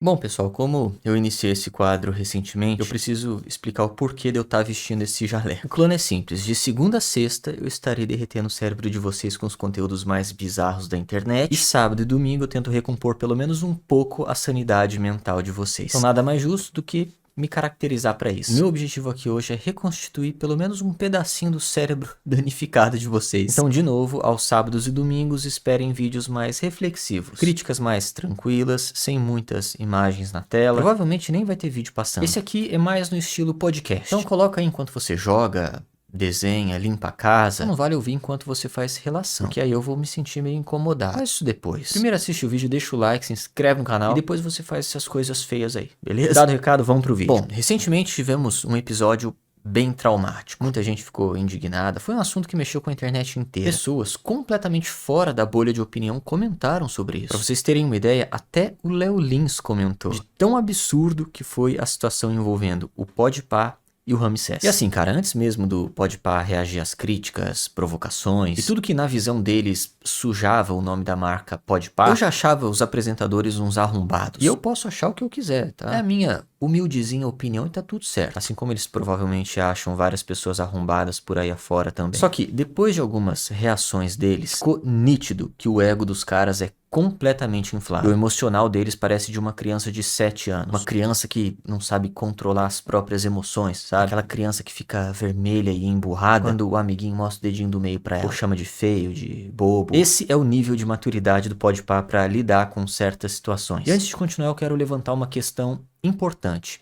Bom, pessoal, como eu iniciei esse quadro recentemente, eu preciso explicar o porquê de eu estar vestindo esse jaleco. O plano é simples, de segunda a sexta eu estarei derretendo o cérebro de vocês com os conteúdos mais bizarros da internet, e sábado e domingo eu tento recompor pelo menos um pouco a sanidade mental de vocês. Então nada mais justo do que me caracterizar para isso. Meu objetivo aqui hoje é reconstituir pelo menos um pedacinho do cérebro danificado de vocês. Então, de novo, aos sábados e domingos, esperem vídeos mais reflexivos, críticas mais tranquilas, sem muitas imagens na tela. Provavelmente nem vai ter vídeo passando. Esse aqui é mais no estilo podcast. Então coloca aí enquanto você joga, desenha, limpa a casa. Não vale ouvir enquanto você faz relação, porque aí eu vou me sentir meio incomodado. Faz isso depois. Primeiro assiste o vídeo, deixa o like, se inscreve no canal e depois você faz essas coisas feias aí, beleza? Dado o recado, vamos pro vídeo. Bom, recentemente tivemos um episódio bem traumático. Muita gente ficou indignada. Foi um assunto que mexeu com a internet inteira. Pessoas completamente fora da bolha de opinião comentaram sobre isso. Pra vocês terem uma ideia, até o Léo Lins comentou. De tão absurdo que foi a situação envolvendo o Podpah e o Ramsés. E assim, cara, antes mesmo do Podpah reagir às críticas, provocações e tudo que na visão deles sujava o nome da marca Podpah, eu já achava os apresentadores uns arrombados. E eu posso achar o que eu quiser, tá? É a minha humildezinha opinião e tá tudo certo. Assim como eles provavelmente acham várias pessoas arrombadas por aí afora também. Só que depois de algumas reações deles, ficou nítido que o ego dos caras é completamente inflado. O emocional deles parece de uma criança de 7 anos. Uma criança que não sabe controlar as próprias emoções, sabe? Aquela criança que fica vermelha e emburrada quando o amiguinho mostra o dedinho do meio pra ela. Ou chama de feio, de bobo. Esse é o nível de maturidade do Podpah pra lidar com certas situações. E antes de continuar, eu quero levantar uma questão importante.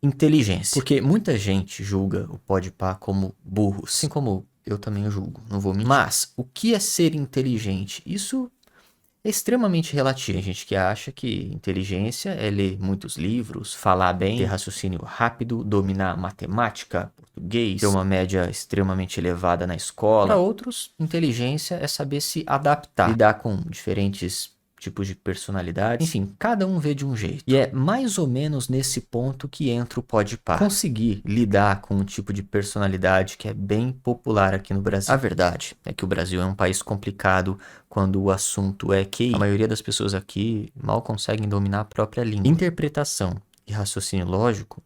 Inteligência. Porque muita gente julga o Podpah como burros. Assim como eu também o julgo, não vou mentir. Mas o que é ser inteligente? Isso é extremamente relativo. Tem gente que acha que inteligência é ler muitos livros, falar bem, ter raciocínio rápido, dominar matemática, português, ter uma média extremamente elevada na escola. Para outros, inteligência é saber se adaptar, lidar com diferentes tipos de personalidade. Enfim, cada um vê de um jeito. E é mais ou menos nesse ponto que entra o Podpah. Conseguir lidar com um tipo de personalidade que é bem popular aqui no Brasil. A verdade é que o Brasil é um país complicado quando o assunto é QI. A maioria das pessoas aqui mal conseguem dominar a própria língua. Interpretação e raciocínio lógico,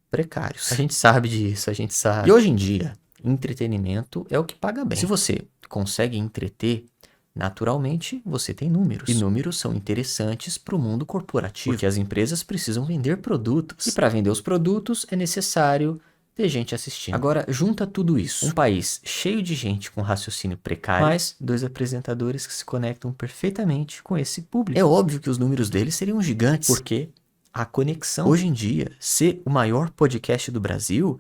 precários. A gente sabe disso, a gente sabe. E hoje em dia, entretenimento é o que paga bem. Se você consegue entreter, naturalmente, você tem números. E números são interessantes para o mundo corporativo, porque as empresas precisam vender produtos. E para vender os produtos é necessário ter gente assistindo. Agora, junta tudo isso. Um país cheio de gente com raciocínio precário, mais dois apresentadores que se conectam perfeitamente com esse público. É óbvio que os números deles seriam gigantes, porque a conexão. Hoje em dia, ser o maior podcast do Brasil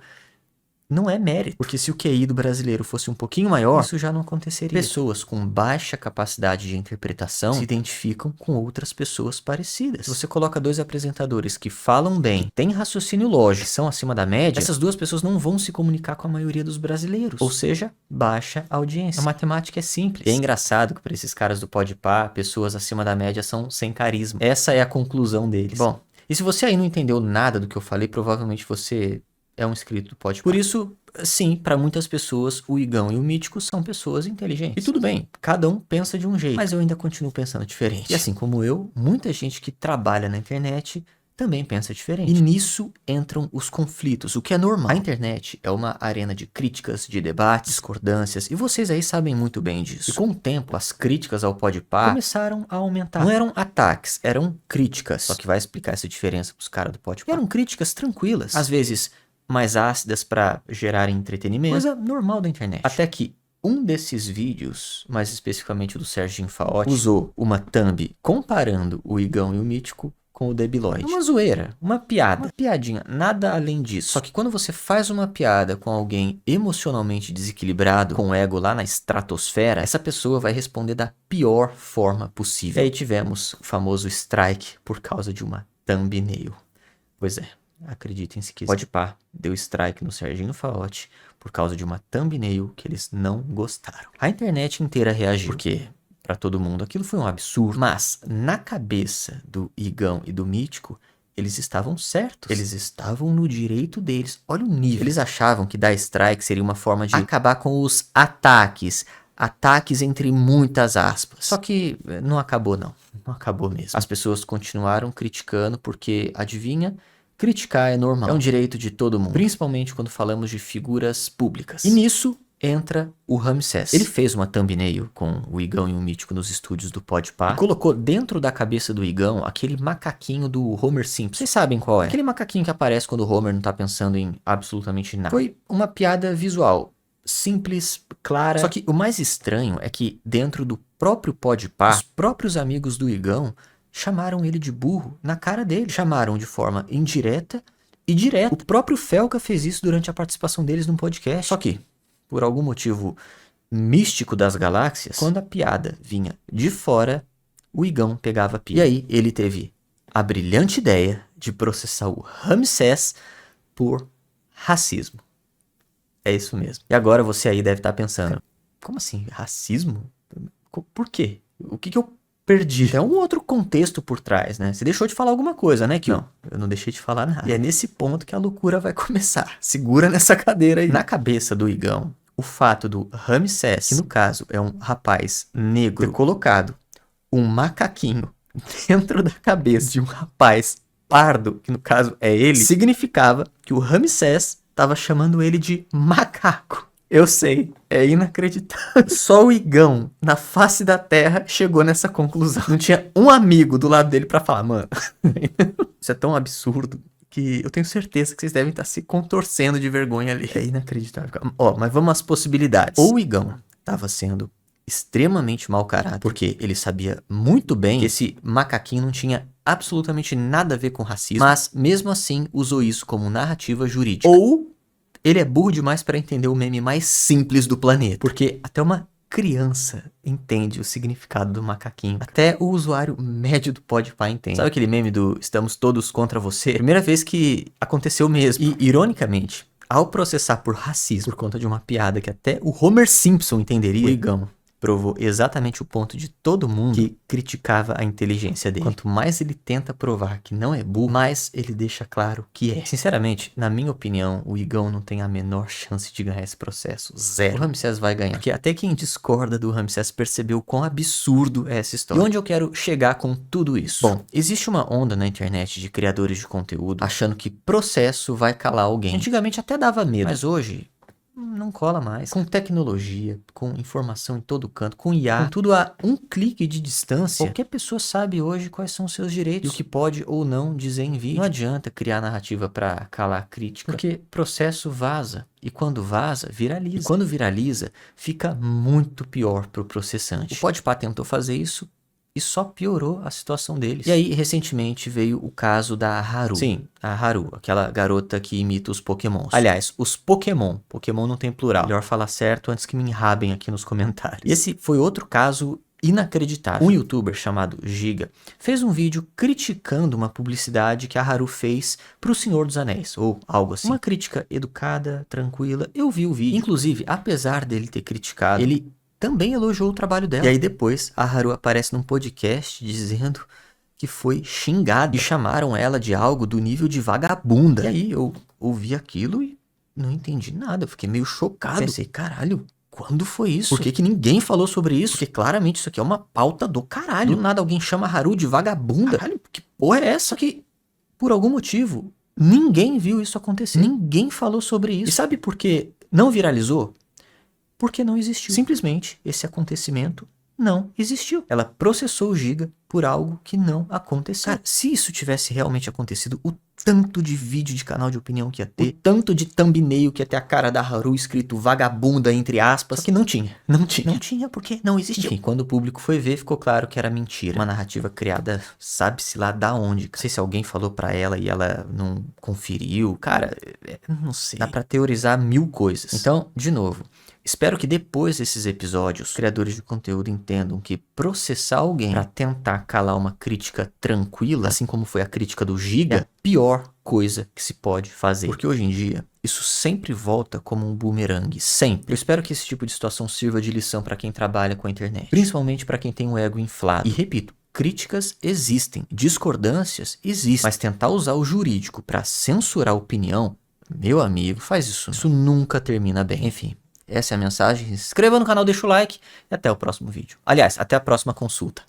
não é mérito, porque se o QI do brasileiro fosse um pouquinho maior, isso já não aconteceria. Pessoas com baixa capacidade de interpretação se identificam com outras pessoas parecidas. Se você coloca dois apresentadores que falam bem, que têm raciocínio lógico, que são acima da média, essas duas pessoas não vão se comunicar com a maioria dos brasileiros. Ou seja, baixa audiência. A matemática é simples. E é engraçado que para esses caras do Podpah, pessoas acima da média são sem carisma. Essa é a conclusão deles. Bom, e se você aí não entendeu nada do que eu falei, provavelmente você é um inscrito do Podpah. Por isso, sim, para muitas pessoas, o Igão e o Mítico são pessoas inteligentes. E tudo bem, cada um pensa de um jeito, mas eu ainda continuo pensando diferente. E assim como eu, muita gente que trabalha na internet também pensa diferente. E nisso entram os conflitos, o que é normal. A internet é uma arena de críticas, de debates, discordâncias, e vocês aí sabem muito bem disso. E com o tempo, as críticas ao Podpah começaram a aumentar. Não eram ataques, eram críticas. Só que vai explicar essa diferença pros caras do Podpah. E eram críticas tranquilas. Às vezes mais ácidas para gerar entretenimento, coisa normal da internet. Até que um desses vídeos, mais especificamente o do Serginho Faotti, usou uma thumb comparando o Igão e o Mítico com o Debiloid. Uma zoeira, uma piada, uma piadinha, nada além disso. Só que quando você faz uma piada com alguém emocionalmente desequilibrado, com o ego lá na estratosfera, essa pessoa vai responder da pior forma possível. E aí tivemos o famoso strike por causa de uma thumbnail. Pois é. Acreditem se quiser. Podpah deu strike no Serginho Faotti por causa de uma thumbnail que eles não gostaram. A internet inteira reagiu, porque para todo mundo aquilo foi um absurdo. Mas na cabeça do Igão e do Mítico, eles estavam certos. Eles estavam no direito deles. Olha o nível. Eles achavam que dar strike seria uma forma de acabar com os ataques, ataques entre muitas aspas. Só que não acabou não. Não acabou mesmo. As pessoas continuaram criticando porque, adivinha, criticar é normal. É um direito de todo mundo, principalmente quando falamos de figuras públicas. E nisso entra o Ramsés. Ele fez uma thumbnail com o Igão e o Mítico nos estúdios do Podpah e colocou dentro da cabeça do Igão aquele macaquinho do Homer Simpson. Vocês sabem qual é? Aquele macaquinho que aparece quando o Homer não tá pensando em absolutamente nada. Foi uma piada visual, simples, clara. Só que o mais estranho é que dentro do próprio Podpah, os próprios amigos do Igão chamaram ele de burro na cara dele. Chamaram de forma indireta e direta. O próprio Felca fez isso durante a participação deles num podcast. Só que, por algum motivo místico das galáxias, quando a piada vinha de fora, o Igão pegava a pilha. E aí ele teve a brilhante ideia de processar o Ramsés por racismo. É isso mesmo. E agora você aí deve estar pensando, como assim, racismo? Por quê? O que eu perdi? Tem um outro contexto por trás, né? Você deixou de falar alguma coisa, né, Kio? Não, eu não deixei de falar nada. E é nesse ponto que a loucura vai começar. Segura nessa cadeira aí. Na cabeça do Igão, o fato do Ramsés, que no caso é um rapaz negro, ter colocado um macaquinho dentro da cabeça de um rapaz pardo, que no caso é ele, significava que o Ramsés estava chamando ele de macaco. Eu sei, é inacreditável. Só o Igão, na face da terra, chegou nessa conclusão. Não tinha um amigo do lado dele pra falar, mano, isso é tão absurdo que eu tenho certeza que vocês devem estar se contorcendo de vergonha ali. É inacreditável. Ó, mas vamos às possibilidades. Ou o Igão estava sendo extremamente mau caráter, porque ele sabia muito bem que esse macaquinho não tinha absolutamente nada a ver com racismo, mas mesmo assim usou isso como narrativa jurídica. Ou ele é burro demais para entender o meme mais simples do planeta, porque até uma criança entende o significado do macaquinho. Até o usuário médio do Podpah entende. Sabe aquele meme do estamos todos contra você? Primeira vez que aconteceu mesmo. E, ironicamente, ao processar por racismo, por conta de uma piada que até o Homer Simpson entenderia, o Igão provou exatamente o ponto de todo mundo que criticava a inteligência dele. Quanto mais ele tenta provar que não é burro, mais ele deixa claro que é. Sinceramente, na minha opinião, o Igão não tem a menor chance de ganhar esse processo. Zero. O Ramsés vai ganhar. Porque até quem discorda do Ramsés percebeu quão absurdo é essa história. E onde eu quero chegar com tudo isso? Bom, existe uma onda na internet de criadores de conteúdo achando que processo vai calar alguém. Antigamente até dava medo, mas hoje não cola mais. Com tecnologia, com informação em todo canto, com IA, com tudo a um clique de distância, qualquer pessoa sabe hoje quais são os seus direitos e o que pode ou não dizer em vídeo. Não adianta criar narrativa pra calar a crítica, porque processo vaza. E quando vaza, viraliza. E quando viraliza, fica muito pior pro processante. O Podpah tentou fazer isso e só piorou a situação deles. E aí, recentemente, veio o caso da Haru. Sim, a Haru, aquela garota que imita os Pokémons. Aliás, os Pokémon. Pokémon não tem plural. Melhor falar certo antes que me enrabem aqui nos comentários. E esse foi outro caso inacreditável. Um youtuber chamado Giga fez um vídeo criticando uma publicidade que a Haru fez pro Senhor dos Anéis, ou algo assim. Uma crítica educada, tranquila. Eu vi o vídeo. Inclusive, apesar dele ter criticado, ele também elogiou o trabalho dela. E aí depois a Haru aparece num podcast dizendo que foi xingada e chamaram ela de algo do nível de vagabunda. E aí eu ouvi aquilo e não entendi nada, eu fiquei meio chocado. Pensei, caralho, quando foi isso? Por que ninguém falou sobre isso? Porque claramente isso aqui é uma pauta do caralho. Do nada alguém chama a Haru de vagabunda. Caralho, que porra é essa? Só que, por algum motivo, ninguém viu isso acontecer. Ninguém falou sobre isso. E sabe por que não viralizou? Porque não existiu. Simplesmente, esse acontecimento não existiu. Ela processou o Giga por algo que não aconteceu. Cara, se isso tivesse realmente acontecido, o tanto de vídeo de canal de opinião que ia ter, o tanto de thumbnail que ia ter a cara da Haru escrito vagabunda, entre aspas, só que não tinha. Não tinha porque não existiu. Enfim, quando o público foi ver, ficou claro que era mentira. Uma narrativa criada, sabe-se lá da onde. Não sei se alguém falou pra ela e ela não conferiu. Cara, não sei. Dá pra teorizar mil coisas. Então, de novo, espero que depois desses episódios, criadores de conteúdo entendam que processar alguém pra tentar calar uma crítica tranquila, assim como foi a crítica do Giga, é a pior coisa que se pode fazer. Porque hoje em dia, isso sempre volta como um bumerangue. Sempre. Eu espero que esse tipo de situação sirva de lição pra quem trabalha com a internet. Principalmente pra quem tem um ego inflado. E repito, críticas existem, discordâncias existem, mas tentar usar o jurídico pra censurar a opinião, meu amigo, faz isso. Isso nunca termina bem. Enfim. Essa é a mensagem. Se inscreva no canal, deixa o like e até o próximo vídeo. Aliás, até a próxima consulta.